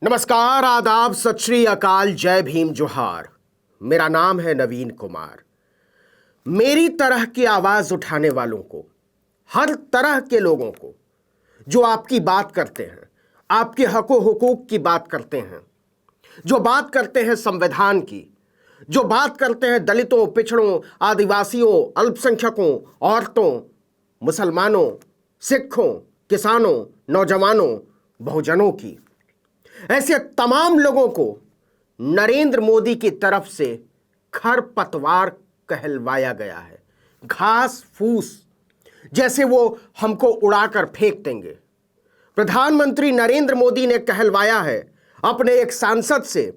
नमस्कार, आदाब, सत श्री अकाल, जय भीम, जोहार। मेरा नाम है नवीन कुमार। मेरी तरह की आवाज उठाने वालों को, हर तरह के लोगों को जो आपकी बात करते हैं, आपके हको हुकूक की बात करते हैं, जो बात करते हैं संविधान की, जो बात करते हैं दलितों, पिछड़ों, आदिवासियों, अल्पसंख्यकों, औरतों, मुसलमानों, सिखों, किसानों, नौजवानों, बहुजनों की, ऐसे तमाम लोगों को नरेंद्र मोदी की तरफ से खरपतवार कहलवाया गया है। घास फूस जैसे वो हमको उड़ाकर फेंक देंगे। प्रधानमंत्री नरेंद्र मोदी ने कहलवाया है अपने एक सांसद से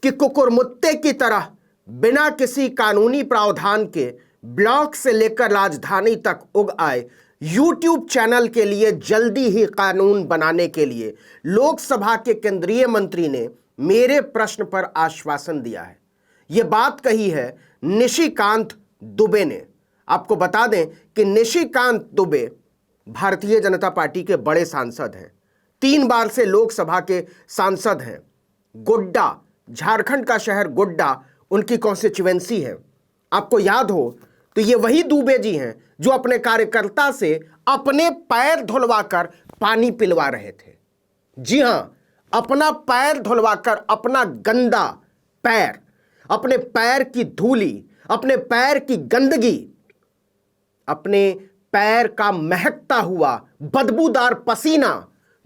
कि कुकुरमुत्ते की तरह बिना किसी कानूनी प्रावधान के ब्लॉक से लेकर राजधानी तक उग आए यूट्यूब चैनल के लिए जल्दी ही कानून बनाने के लिए लोकसभा के केंद्रीय मंत्री ने मेरे प्रश्न पर आश्वासन दिया है। यह बात कही है निशिकांत दुबे ने। आपको बता दें कि निशिकांत दुबे भारतीय जनता पार्टी के बड़े सांसद हैं, 3 बार से लोकसभा के सांसद हैं। गोड्डा, झारखंड का शहर गोड्डा उनकी कॉन्स्टिट्यूएंसी है। आपको याद हो तो ये वही दुबे जी हैं जो अपने कार्यकर्ता से अपने पैर धुलवाकर पानी पिलवा रहे थे। जी हां, अपना पैर धुलवाकर, अपना गंदा पैर, अपने पैर की धूली, अपने पैर की गंदगी, अपने पैर का महकता हुआ बदबूदार पसीना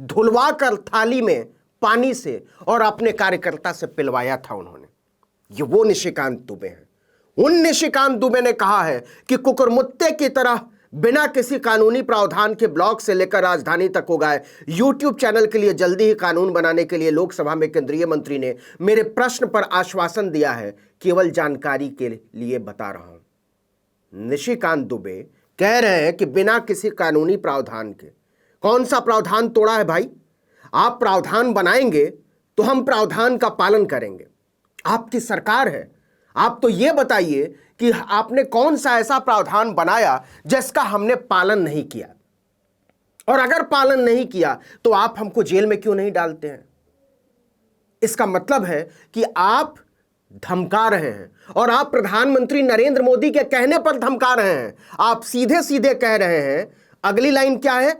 धुलवाकर थाली में पानी से और अपने कार्यकर्ता से पिलवाया था उन्होंने। ये वो निशिकांत दुबे हैं। उन निशिकांत दुबे ने कहा है कि कुकुरमुत्ते की तरह बिना किसी कानूनी प्रावधान के ब्लॉक से लेकर राजधानी तक उगाए यूट्यूब चैनल के लिए जल्दी ही कानून बनाने के लिए लोकसभा में केंद्रीय मंत्री ने मेरे प्रश्न पर आश्वासन दिया है। केवल जानकारी के लिए बता रहा हूं। निशिकांत दुबे कह रहे हैं कि बिना किसी कानूनी प्रावधान के। कौन सा प्रावधान तोड़ा है भाई? आप प्रावधान बनाएंगे तो हम प्रावधान का पालन करेंगे। आपकी सरकार है, आप तो यह बताइए कि आपने कौन सा ऐसा प्रावधान बनाया जिसका हमने पालन नहीं किया, और अगर पालन नहीं किया तो आप हमको जेल में क्यों नहीं डालते हैं? इसका मतलब है कि आप धमका रहे हैं, और आप प्रधानमंत्री नरेंद्र मोदी के कहने पर धमका रहे हैं। आप सीधे सीधे कह रहे हैं। अगली लाइन क्या है?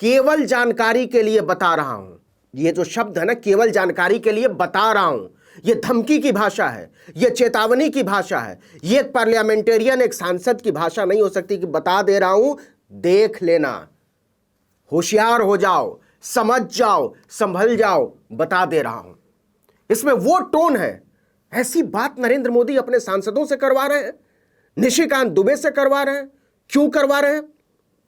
केवल जानकारी के लिए बता रहा हूं। यह जो शब्द है ना, केवल जानकारी के लिए बता रहा हूं, यह धमकी की भाषा है, यह चेतावनी की भाषा है। यह एक पार्लियामेंटेरियन, एक सांसद की भाषा नहीं हो सकती कि बता दे रहा हूं, देख लेना, होशियार हो जाओ, समझ जाओ, संभल जाओ, बता दे रहा हूं। इसमें वो टोन है। ऐसी बात नरेंद्र मोदी अपने सांसदों से करवा रहे हैं, निशिकांत दुबे से करवा रहे हैं। क्यों करवा रहे हैं?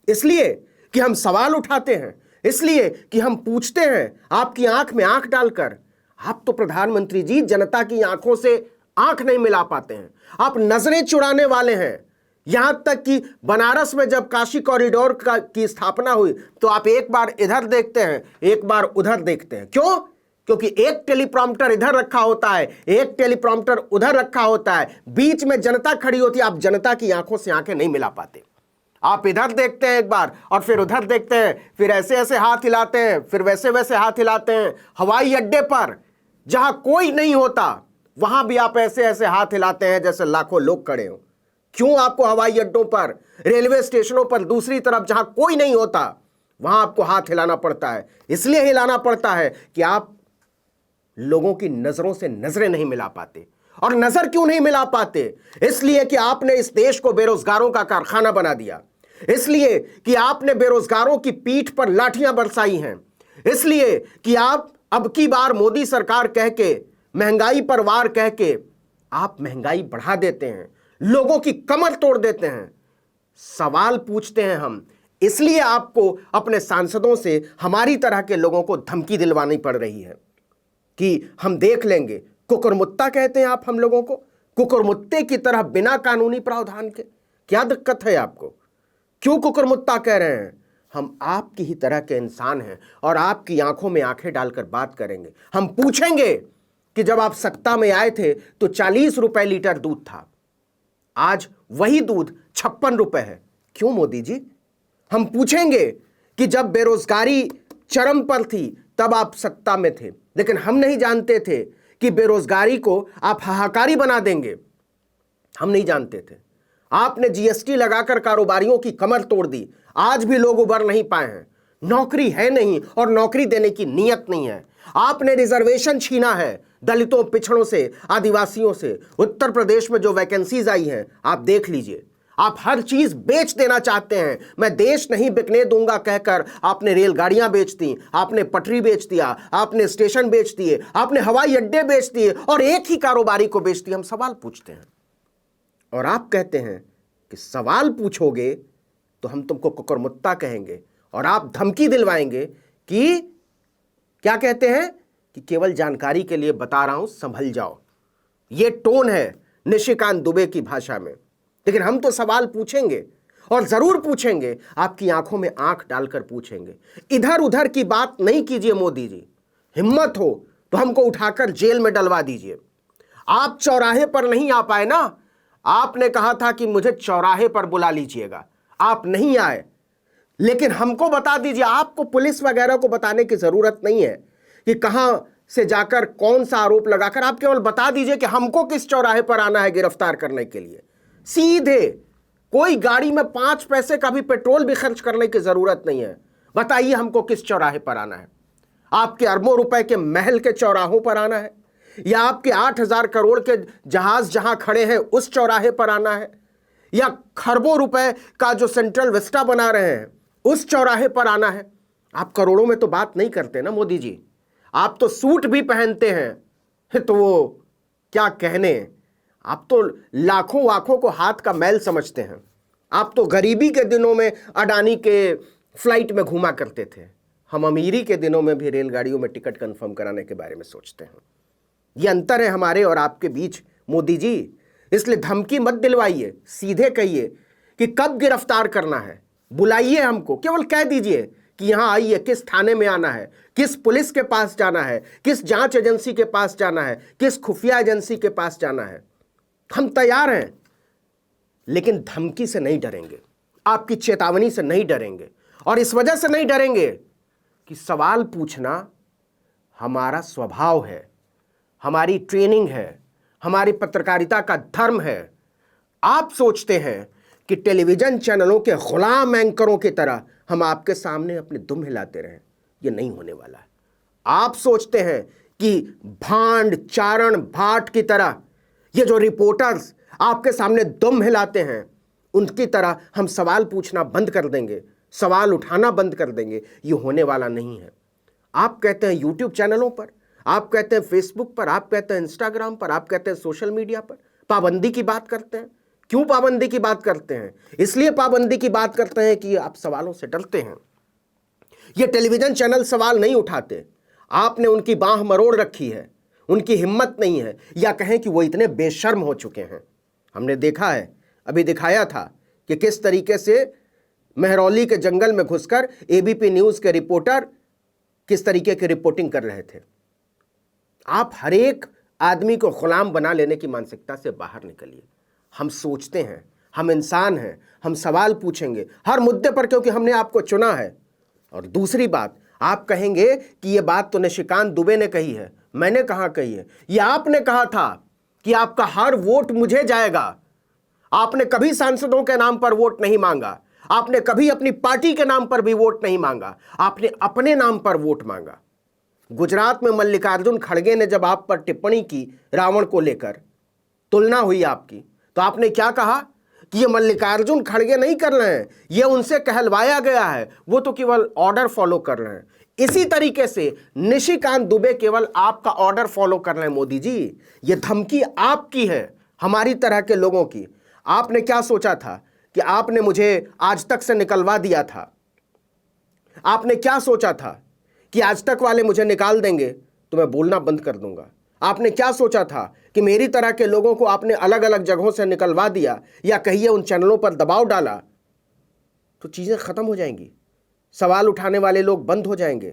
इसलिए कि हम सवाल उठाते हैं, इसलिए कि हम पूछते हैं, आपकी आंख में आंख डालकर। आप तो प्रधानमंत्री जी जनता की आंखों से आंख नहीं मिला पाते हैं। आप नजरें चुराने वाले हैं। यहां तक कि बनारस में जब काशी कॉरिडोर की स्थापना हुई तो आप एक बार इधर देखते हैं, एक बार उधर देखते हैं। क्यों? क्योंकि एक टेलीप्रॉम्प्टर इधर रखा होता है, एक टेलीप्रॉम्प्टर उधर रखा होता है, बीच में जनता खड़ी होती है। आप जनता की आंखों से आंखें नहीं मिला पाते। आप इधर देखते हैं एक बार और फिर उधर देखते हैं, फिर ऐसे ऐसे हाथ हिलाते हैं, फिर वैसे वैसे हाथ हिलाते हैं। हवाई अड्डे पर जहां कोई नहीं होता वहां भी आप ऐसे ऐसे हाथ हिलाते हैं जैसे लाखों लोग खड़े हो। क्यों आपको हवाई अड्डों पर, रेलवे स्टेशनों पर दूसरी तरफ जहां कोई नहीं होता वहां आपको हाथ हिलाना पड़ता है? इसलिए हिलाना पड़ता है कि आप लोगों की नजरों से नजरें नहीं मिला पाते। और नजर क्यों नहीं मिला पाते? इसलिए कि आपने इस देश को बेरोजगारों का कारखाना बना दिया, इसलिए कि आपने बेरोजगारों की पीठ पर लाठियां बरसाई हैं, इसलिए कि आप अब की बार मोदी सरकार कह के, महंगाई पर वार कह के आप महंगाई बढ़ा देते हैं, लोगों की कमर तोड़ देते हैं। सवाल पूछते हैं हम, इसलिए आपको अपने सांसदों से हमारी तरह के लोगों को धमकी दिलवानी पड़ रही है कि हम देख लेंगे। कुकुरमुत्ता कहते हैं आप हम लोगों को, कुकुरमुत्ते की तरह बिना कानूनी प्रावधान के। क्या दिक्कत है आपको? क्यों कुकुरमुत्ता कह रहे हैं? हम आपकी ही तरह के इंसान हैं और आपकी आंखों में आंखें डालकर बात करेंगे। हम पूछेंगे कि जब आप सत्ता में आए थे तो 40 रुपए लीटर दूध था, आज वही दूध 56 रुपए है। क्यों मोदी जी? हम पूछेंगे कि जब बेरोजगारी चरम पर थी तब आप सत्ता में थे, लेकिन हम नहीं जानते थे कि बेरोजगारी को आप हाहाकारी बना देंगे। हम नहीं जानते थे। आपने जीएसटी लगाकर कारोबारियों की कमर तोड़ दी, आज भी लोग उबर नहीं पाए हैं। नौकरी है नहीं और नौकरी देने की नीयत नहीं है। आपने रिजर्वेशन छीना है दलितों, पिछड़ों से, आदिवासियों से। उत्तर प्रदेश में जो वैकेंसीज आई हैं आप देख लीजिए। आप हर चीज बेच देना चाहते हैं। मैं देश नहीं बिकने दूंगा कहकर आपने रेलगाड़ियां बेच दी, आपने पटरी बेच दिया, आपने स्टेशन बेच दिए, आपने हवाई अड्डे बेच दिए और एक ही कारोबारी को बेच दिया। हम सवाल पूछते हैं और आप कहते हैं कि सवाल पूछोगे तो हम तुमको कुकुरमुत्ता कहेंगे और आप धमकी दिलवाएंगे कि क्या कहते हैं कि केवल जानकारी के लिए बता रहा हूं, संभल जाओ। ये टोन है निशिकांत दुबे की भाषा में। लेकिन हम तो सवाल पूछेंगे और जरूर पूछेंगे, आपकी आंखों में आंख डालकर पूछेंगे। इधर उधर की बात नहीं कीजिए मोदी जी। हिम्मत हो तो हमको उठाकर जेल में डलवा दीजिए। आप चौराहे पर नहीं आ पाए ना, आपने कहा था कि मुझे चौराहे पर बुला लीजिएगा, आप नहीं आए। लेकिन हमको बता दीजिए, आपको पुलिस वगैरह को बताने की जरूरत नहीं है कि कहां से जाकर कौन सा आरोप लगाकर, आप केवल बता दीजिए कि हमको किस चौराहे पर आना है गिरफ्तार करने के लिए। सीधे, कोई गाड़ी में 5 पैसे का भी पेट्रोल भी खर्च करने की जरूरत नहीं है। बताइए हमको किस चौराहे पर आना है। आपके अरबों रुपए के महल के चौराहों पर आना है, या आपके 8,000 करोड़ के जहाज जहां खड़े हैं उस चौराहे पर आना है, या खरबों रुपए का जो सेंट्रल विस्टा बना रहे हैं उस चौराहे पर आना है। आप करोड़ों में तो बात नहीं करते ना मोदी जी। आप तो सूट भी पहनते हैं तो वो क्या कहने, आप तो लाखों वाखों को हाथ का मैल समझते हैं। आप तो गरीबी के दिनों में अडानी के फ्लाइट में घूमा करते थे। हम अमीरी के दिनों में भी रेलगाड़ियों में टिकट कंफर्म कराने के बारे में सोचते हैं। ये अंतर है हमारे और आपके बीच मोदी जी। इसलिए धमकी मत दिलवाइए, सीधे कहिए कि कब गिरफ्तार करना है। बुलाइए हमको, केवल कह दीजिए कि यहां आइए, किस थाने में आना है, किस पुलिस के पास जाना है, किस जांच एजेंसी के पास जाना है, किस खुफिया एजेंसी के पास जाना है। हम तैयार हैं, लेकिन धमकी से नहीं डरेंगे, आपकी चेतावनी से नहीं डरेंगे। और इस वजह से नहीं डरेंगे कि सवाल पूछना हमारा स्वभाव है, हमारी ट्रेनिंग है, हमारी पत्रकारिता का धर्म है। आप सोचते हैं कि टेलीविजन चैनलों के गुलाम एंकरों की तरह हम आपके सामने अपने दुम हिलाते रहें, यह नहीं होने वाला है। आप सोचते हैं कि भांड चारण भाट की तरह ये जो रिपोर्टर्स आपके सामने दुम हिलाते हैं उनकी तरह हम सवाल पूछना बंद कर देंगे, सवाल उठाना बंद कर देंगे, ये होने वाला नहीं है। आप कहते हैं यूट्यूब चैनलों पर, आप कहते हैं फेसबुक पर, आप कहते हैं इंस्टाग्राम पर, आप कहते हैं सोशल मीडिया पर पाबंदी की बात करते हैं। क्यों पाबंदी की बात करते हैं? इसलिए पाबंदी की बात करते हैं कि आप सवालों से डरते हैं। ये टेलीविजन चैनल सवाल नहीं उठाते, आपने उनकी बांह मरोड़ रखी है, उनकी हिम्मत नहीं है, या कहें कि वो इतने बेशर्म हो चुके हैं। हमने देखा है, अभी दिखाया था कि किस तरीके से मेहरौली के जंगल में घुसकर एबीपी न्यूज के रिपोर्टर किस तरीके की रिपोर्टिंग कर रहे थे। आप हर एक आदमी को गुलाम बना लेने की मानसिकता से बाहर निकलिए। हम सोचते हैं, हम इंसान हैं, हम सवाल पूछेंगे हर मुद्दे पर, क्योंकि हमने आपको चुना है। और दूसरी बात, आप कहेंगे कि यह बात तो निशिकांत दुबे ने कही है, मैंने कहां कही है। यह आपने कहा था कि आपका हर वोट मुझे जाएगा। आपने कभी सांसदों के नाम पर वोट नहीं मांगा, आपने कभी अपनी पार्टी के नाम पर भी वोट नहीं मांगा, आपने अपने नाम पर वोट मांगा। गुजरात में मल्लिकार्जुन खड़गे ने जब आप पर टिप्पणी की, रावण को लेकर तुलना हुई आपकी, तो आपने क्या कहा कि ये मल्लिकार्जुन खड़गे नहीं कर रहे हैं, ये उनसे कहलवाया गया है, वो तो केवल ऑर्डर फॉलो कर रहे हैं। इसी तरीके से निशिकांत दुबे केवल आपका ऑर्डर फॉलो कर रहे हैं। मोदी जी, ये धमकी आपकी है, हमारी तरह के लोगों की। आपने क्या सोचा था कि आपने मुझे आज तक से निकलवा दिया था? आपने क्या सोचा था कि आज तक वाले मुझे निकाल देंगे तो मैं बोलना बंद कर दूंगा? आपने क्या सोचा था कि मेरी तरह के लोगों को आपने अलग अलग जगहों से निकलवा दिया, या कहिए उन चैनलों पर दबाव डाला तो चीजें खत्म हो जाएंगी, सवाल उठाने वाले लोग बंद हो जाएंगे,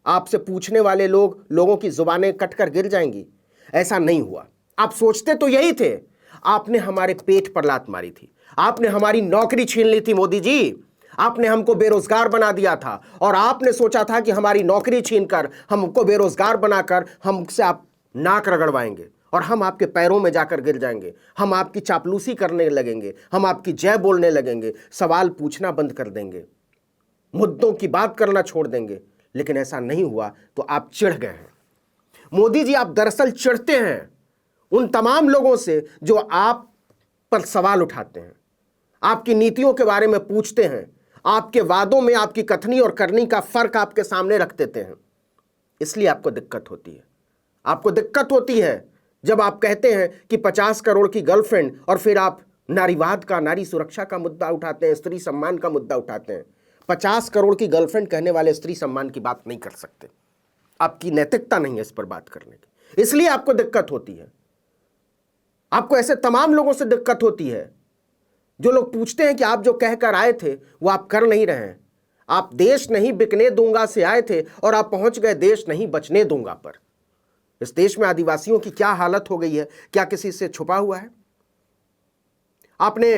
आपसे पूछने वाले लोगों की जुबानें कटकर गिर जाएंगी? ऐसा नहीं हुआ। आप सोचते तो यही थे। आपने हमारे पेट पर लात मारी थी, आपने हमारी नौकरी छीन ली थी मोदी जी, आपने हमको बेरोजगार बना दिया था और आपने सोचा था कि हमारी नौकरी छीनकर हमको बेरोजगार बनाकर हमसे आप नाक रगड़वाएंगे और हम आपके पैरों में जाकर गिर जाएंगे, हम आपकी चापलूसी करने लगेंगे, हम आपकी जय बोलने लगेंगे, सवाल पूछना बंद कर देंगे, मुद्दों की बात करना छोड़ देंगे। लेकिन ऐसा नहीं हुआ तो आप चिढ़ गए हैं। मोदी जी, आप दरअसल चिढ़ते हैं उन तमाम लोगों से जो आप पर सवाल उठाते हैं, आपकी नीतियों के बारे में पूछते हैं, आपके वादों में आपकी कथनी और करनी का फर्क आपके सामने रख देते हैं। इसलिए आपको दिक्कत होती है। आपको दिक्कत होती है जब आप कहते हैं कि 50 करोड़ की गर्लफ्रेंड और फिर आप नारीवाद का, नारी सुरक्षा का मुद्दा उठाते हैं, स्त्री सम्मान का मुद्दा उठाते हैं। 50 करोड़ की गर्लफ्रेंड कहने वाले स्त्री सम्मान की बात नहीं कर सकते। आपकी नैतिकता नहीं है इस पर बात करने की, इसलिए आपको दिक्कत होती है। आपको ऐसे तमाम लोगों से दिक्कत होती है जो लोग पूछते हैं कि आप जो कहकर आए थे वो आप कर नहीं रहे हैं। आप देश नहीं बिकने दूंगा से आए थे और आप पहुंच गए देश नहीं बचने दूंगा पर। इस देश में आदिवासियों की क्या हालत हो गई है, क्या किसी से छुपा हुआ है? आपने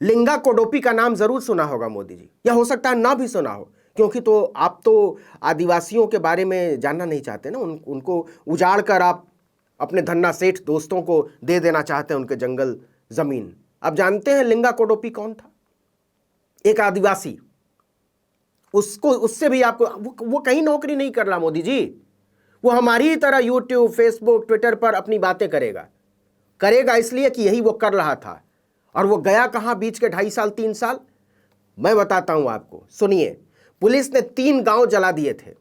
लिंगा कोडोपी का नाम जरूर सुना होगा मोदी जी, या हो सकता है ना भी सुना हो, क्योंकि तो आप तो आदिवासियों के बारे में जानना नहीं चाहते ना। उनको उजाड़ कर आप अपने धन्ना सेठ दोस्तों को दे देना चाहते हैं उनके जंगल जमीन। आप जानते हैं लिंगा कोडोपी कौन था? एक आदिवासी। उसको उससे भी आपको वो कहीं नौकरी नहीं कर रहा मोदी जी। वो हमारी तरह यूट्यूब, फेसबुक, ट्विटर पर अपनी बातें करेगा इसलिए कि यही वो कर रहा था। और वो गया कहां बीच के 2.5 साल 3 साल? मैं बताता हूं आपको, सुनिए। पुलिस ने 3 गांव जला दिए थे,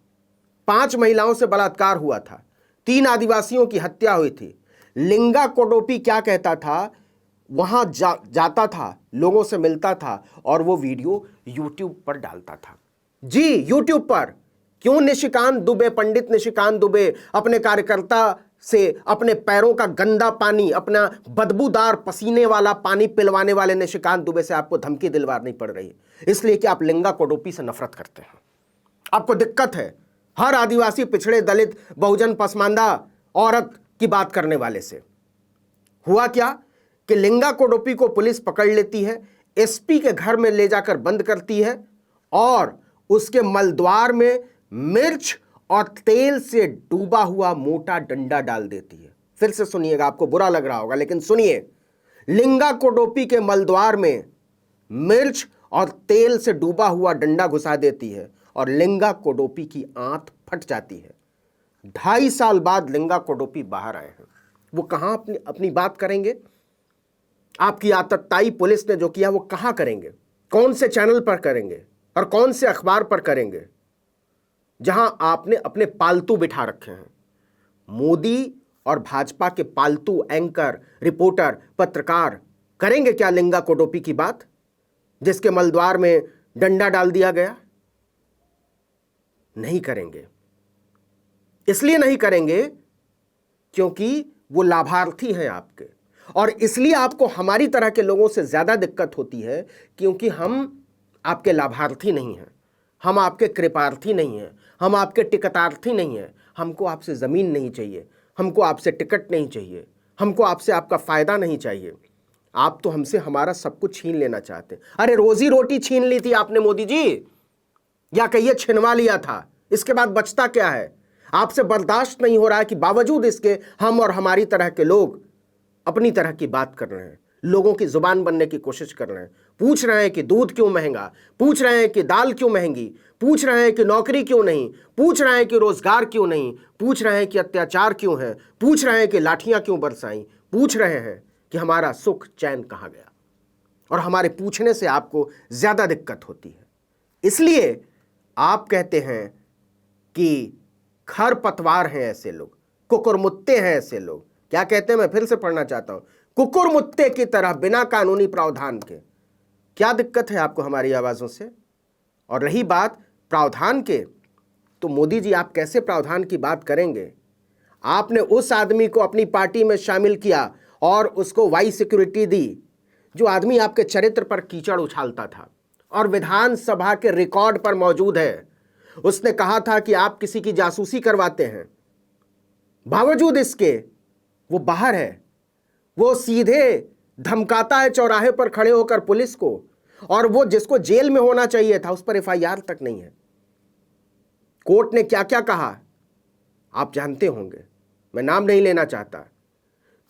5 महिलाओं से बलात्कार हुआ था, 3 आदिवासियों की हत्या हुई थी। लिंगा कोडोपी क्या कहता था? वहां जाता था, लोगों से मिलता था और वो वीडियो यूट्यूब पर डालता था। जी, यूट्यूब पर। क्यों? निशिकांत दुबे, पंडित निशिकांत दुबे अपने कार्यकर्ता से अपने पैरों का गंदा पानी, अपना बदबूदार पसीने वाला पानी पिलवाने वाले निशिकांत दुबे से आपको धमकी दिलवानी पड़ रही है, इसलिए कि आप लिंगा कोडोपी से नफरत करते हैं। आपको दिक्कत है हर आदिवासी, पिछड़े, दलित, बहुजन, पसमानदा औरत की बात करने वाले से। हुआ क्या कि लिंगा कोडोपी को पुलिस पकड़ लेती है, एसपी के घर में ले जाकर बंद करती है और उसके मलद्वार में मिर्च और तेल से डूबा हुआ मोटा डंडा डाल देती है। फिर से सुनिएगा, आपको बुरा लग रहा होगा लेकिन सुनिए। लिंगा कोडोपी के मलद्वार में मिर्च और तेल से डूबा हुआ डंडा घुसा देती है और लिंगा कोडोपी की आंत फट जाती है। 2.5 साल बाद लिंगा कोडोपी बाहर आए हैं। वो कहां अपनी बात करेंगे? आपकी आतताई पुलिस ने जो किया वो कहां करेंगे? कौन से चैनल पर करेंगे और कौन से अखबार पर करेंगे जहां आपने अपने पालतू बिठा रखे हैं? मोदी और भाजपा के पालतू एंकर, रिपोर्टर, पत्रकार करेंगे क्या लिंगा कोडोपी की बात, जिसके मलद्वार में डंडा डाल दिया गया? नहीं करेंगे। इसलिए नहीं करेंगे क्योंकि वो लाभार्थी हैं आपके, और इसलिए आपको हमारी तरह के लोगों से ज्यादा दिक्कत होती है क्योंकि हम आपके लाभार्थी नहीं हैं, हम आपके कृपार्थी नहीं हैं, हम आपके टिकटार्थी नहीं हैं। हमको आपसे जमीन नहीं चाहिए, हमको आपसे टिकट नहीं चाहिए, हमको आपसे आपका फायदा नहीं चाहिए। आप तो हमसे हमारा सब कुछ छीन लेना चाहते। अरे रोजी रोटी छीन ली थी आपने मोदी जी, या कहिए छिनवा लिया था। इसके बाद बचता क्या है? आपसे बर्दाश्त नहीं हो रहा है कि बावजूद इसके हम और हमारी तरह के लोग अपनी तरह की बात कर रहे हैं, लोगों की जुबान बनने की कोशिश कर रहे हैं। पूछ रहे हैं कि दूध क्यों महंगा, पूछ रहे हैं कि दाल क्यों महंगी, पूछ रहे हैं कि नौकरी क्यों नहीं, पूछ रहे हैं कि रोजगार क्यों नहीं, पूछ रहे हैं कि अत्याचार क्यों है, पूछ रहे हैं कि लाठियां क्यों बरसाई, पूछ रहे हैं कि हमारा सुख चैन कहां गया। और हमारे पूछने से आपको ज्यादा दिक्कत होती है। इसलिए आप कहते हैं कि खरपतवार हैं ऐसे लोग, कुकुरमुत्ते हैं ऐसे लोग। क्या कहते हैं? मैं फिर से पढ़ना चाहता हूं, कुकुरमुत्ते की तरह बिना कानूनी प्रावधान के। क्या दिक्कत है आपको हमारी आवाजों से? और रही बात प्रावधान के, तो मोदी जी आप कैसे प्रावधान की बात करेंगे? आपने उस आदमी को अपनी पार्टी में शामिल किया और उसको वाई सिक्योरिटी दी जो आदमी आपके चरित्र पर कीचड़ उछालता था और विधानसभा के रिकॉर्ड पर मौजूद है। उसने कहा था कि आप किसी की जासूसी करवाते हैं। बावजूद इसके वो बाहर है, वो सीधे धमकाता है चौराहे पर खड़े होकर पुलिस को। और वो जिसको जेल में होना चाहिए था उस पर एफआईआर तक नहीं है। कोर्ट ने क्या क्या कहा आप जानते होंगे, मैं नाम नहीं लेना चाहता।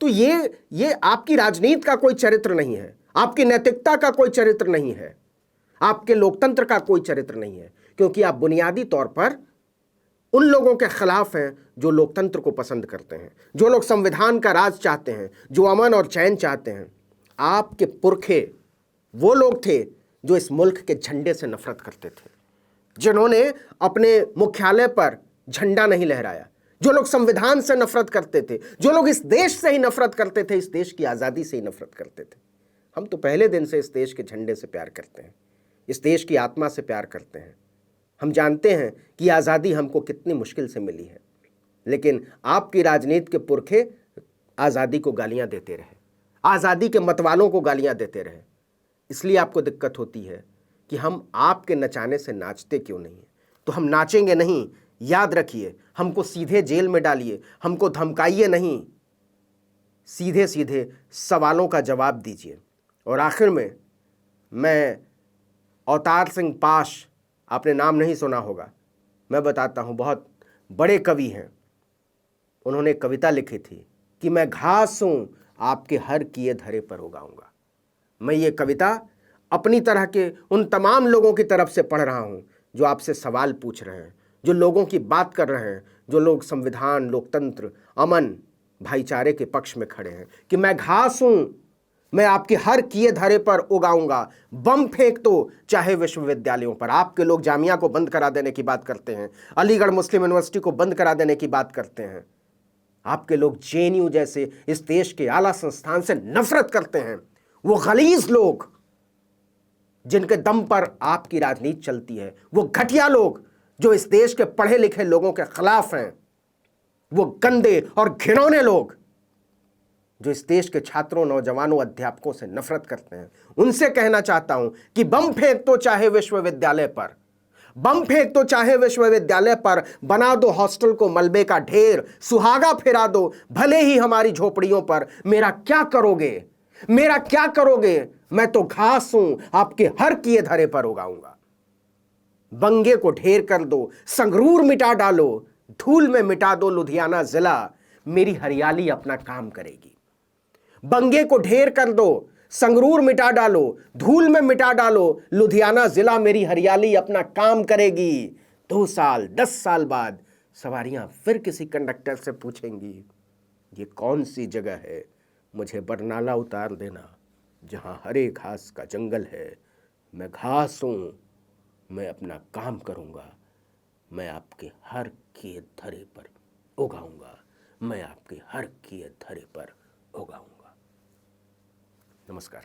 तो ये आपकी राजनीति का कोई चरित्र नहीं है, आपकी नैतिकता का कोई चरित्र नहीं है, आपके लोकतंत्र का कोई चरित्र नहीं है, क्योंकि आप बुनियादी तौर पर उन लोगों के खिलाफ हैं जो लोकतंत्र को पसंद करते हैं, जो लोग संविधान का राज चाहते हैं, जो अमन और चैन चाहते हैं। आपके पुरखे वो लोग थे जो इस मुल्क के झंडे से नफरत करते थे, जिन्होंने अपने मुख्यालय पर झंडा नहीं लहराया, जो लोग संविधान से नफरत करते थे, जो लोग इस देश से ही नफरत करते थे, इस देश की आज़ादी से ही नफरत करते थे। हम तो पहले दिन से इस देश के झंडे से प्यार करते हैं, इस देश की आत्मा से प्यार करते हैं। हम जानते हैं कि आज़ादी हमको कितनी मुश्किल से मिली है, लेकिन आपकी राजनीति के पुरखे आज़ादी को गालियां देते रहे, आज़ादी के मतवालों को गालियां देते रहे। इसलिए आपको दिक्कत होती है कि हम आपके नचाने से नाचते क्यों नहीं हैं। तो हम नाचेंगे नहीं, याद रखिए, हमको सीधे जेल में डालिए, हमको धमकाइए नहीं, सीधे सीधे सवालों का जवाब दीजिए। और आखिर में मैं अवतार सिंह पाश, आपने नाम नहीं सुना होगा, मैं बताता हूँ, बहुत बड़े कवि हैं। उन्होंने कविता लिखी थी कि मैं घास हूँ आपके हर किए धरे पर उगाऊंगा। मैं ये कविता अपनी तरह के उन तमाम लोगों की तरफ से पढ़ रहा हूँ जो आपसे सवाल पूछ रहे हैं, जो लोगों की बात कर रहे हैं, जो लोग संविधान, लोकतंत्र, अमन, भाईचारे के पक्ष में खड़े हैं, कि मैं घास हूँ, मैं आपके हर किए धरे पर उगाऊंगा। बम फेंक दो चाहे विश्वविद्यालयों पर। आपके लोग जामिया को बंद करा देने की बात करते हैं, अलीगढ़ मुस्लिम यूनिवर्सिटी को बंद करा देने की बात करते हैं। आपके लोग जेएनयू जैसे इस देश के आला संस्थान से नफरत करते हैं। वो गलीज लोग जिनके दम पर आपकी राजनीति चलती है, वो घटिया लोग जो इस देश के पढ़े लिखे लोगों के खिलाफ हैं, वो गंदे और घिनौने लोग जो इस देश के छात्रों, नौजवानों, अध्यापकों से नफरत करते हैं, उनसे कहना चाहता हूं कि बम फेंक दो चाहे विश्वविद्यालय पर, बम फेंक दो चाहे विश्वविद्यालय पर, बना दो हॉस्टल को मलबे का ढेर, सुहागा फिरा दो भले ही हमारी झोपड़ियों पर। मेरा क्या करोगे, मेरा क्या करोगे? मैं तो घास हूं आपके हर किए धरे पर उगाऊंगा। बंगे को ढेर कर दो, संगरूर मिटा डालो, धूल में मिटा दो लुधियाना जिला, मेरी हरियाली अपना काम करेगी। बंगे को ढेर कर दो, संगरूर मिटा डालो, धूल में मिटा डालो, लुधियाना जिला, मेरी हरियाली अपना काम करेगी। 2 साल 10 साल बाद सवारियां फिर किसी कंडक्टर से पूछेंगी, ये कौन सी जगह है, मुझे बरनाला उतार देना जहां हरे घास का जंगल है। मैं घास हूं, मैं अपना काम करूंगा, मैं आपके हर किए धरे पर उगाऊंगा, मैं आपके हर किए धरे पर उगाऊंगा। नमस्कार।